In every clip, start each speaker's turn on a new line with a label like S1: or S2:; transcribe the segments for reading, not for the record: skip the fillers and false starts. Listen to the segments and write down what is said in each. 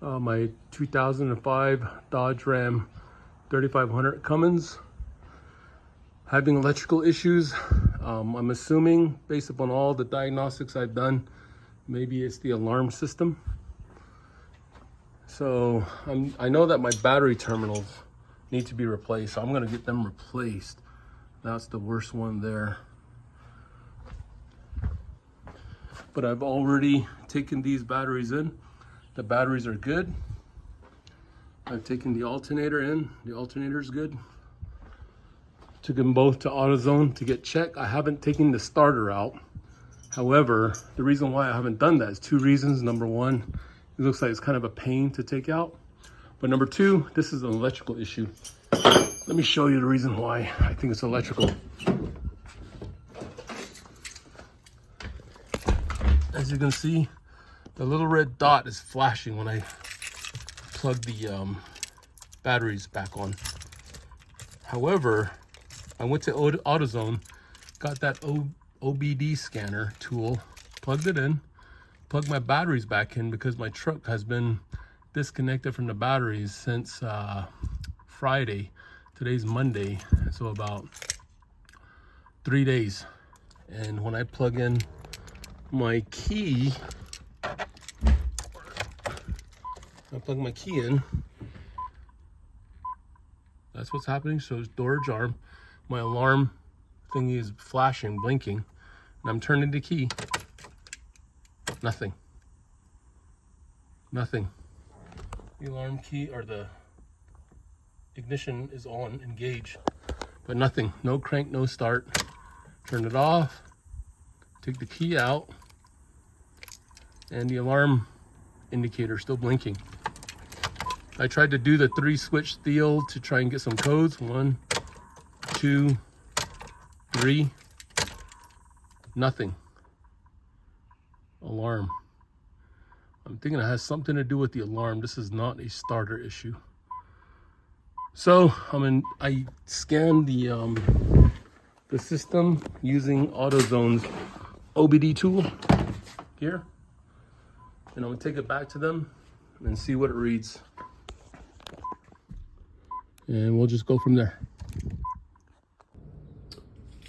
S1: My 2005 Dodge Ram 3500 Cummins having electrical issues. I'm assuming, based upon all the diagnostics I've done, maybe it's the alarm system. So I know that my battery terminals need to be replaced, so I'm gonna get them replaced. That's the worst one there. But I've already taken these batteries in. The batteries are good. I've taken the alternator in. The alternator is good. Took them both to AutoZone to get checked. I haven't taken the starter out. However, the reason why I haven't done that is two reasons. Number one, it looks like it's kind of a pain to take out. But number two, this is an electrical issue. Let me show you the reason why I think it's electrical. As you can see, the little red dot is flashing when I plug the batteries back on. However, I went to AutoZone, got that OBD scanner tool, plugged it in, plugged my batteries back in because my truck has been disconnected from the batteries since Friday. Today's Monday, so about 3 days. And when I plug in my key, I plug my key in, that's what's happening. So storage arm, my alarm thingy is flashing, blinking, and I'm turning the key. Nothing. Nothing. The alarm key or the ignition is on, engaged, but nothing. No crank, no start. Turn it off, take the key out, and the alarm indicator still blinking. I tried to do the 3-switch deal to try and get some codes. 1, 2, 3. Nothing. Alarm. I'm thinking it has something to do with the alarm. This is not a starter issue. So I scanned the system using AutoZone's OBD tool here, and I'm gonna take it back to them and see what it reads, and we'll just go from there.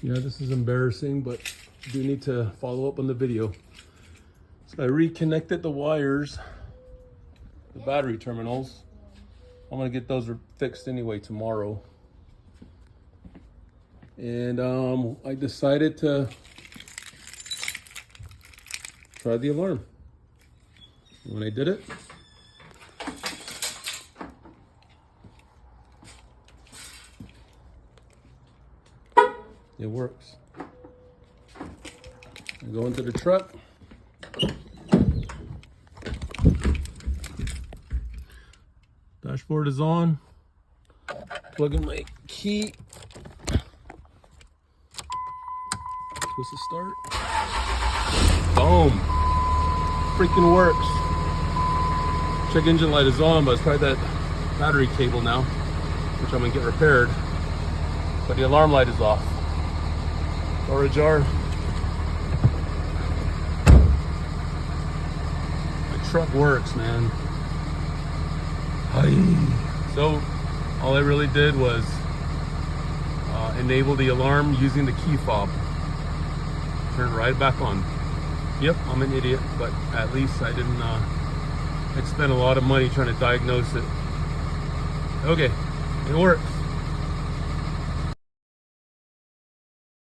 S1: Yeah, this is embarrassing, but I do need to follow up on the video. So I reconnected the wires, the battery terminals. I'm gonna get those fixed anyway tomorrow. And I decided to try the alarm. When I did it, it works. I go into the truck. Dashboard is on. Plug in my key. Supposed to start. Boom. Freaking works. Check engine light is on, but it's probably that battery cable now, which I'm gonna get repaired. But the alarm light is off. Door ajar. My truck works, man. So all I really did was enable the alarm using the key fob. Turn it right back on. Yep, I'm an idiot, but at least I didn't I'd spent a lot of money trying to diagnose it. Okay, it works.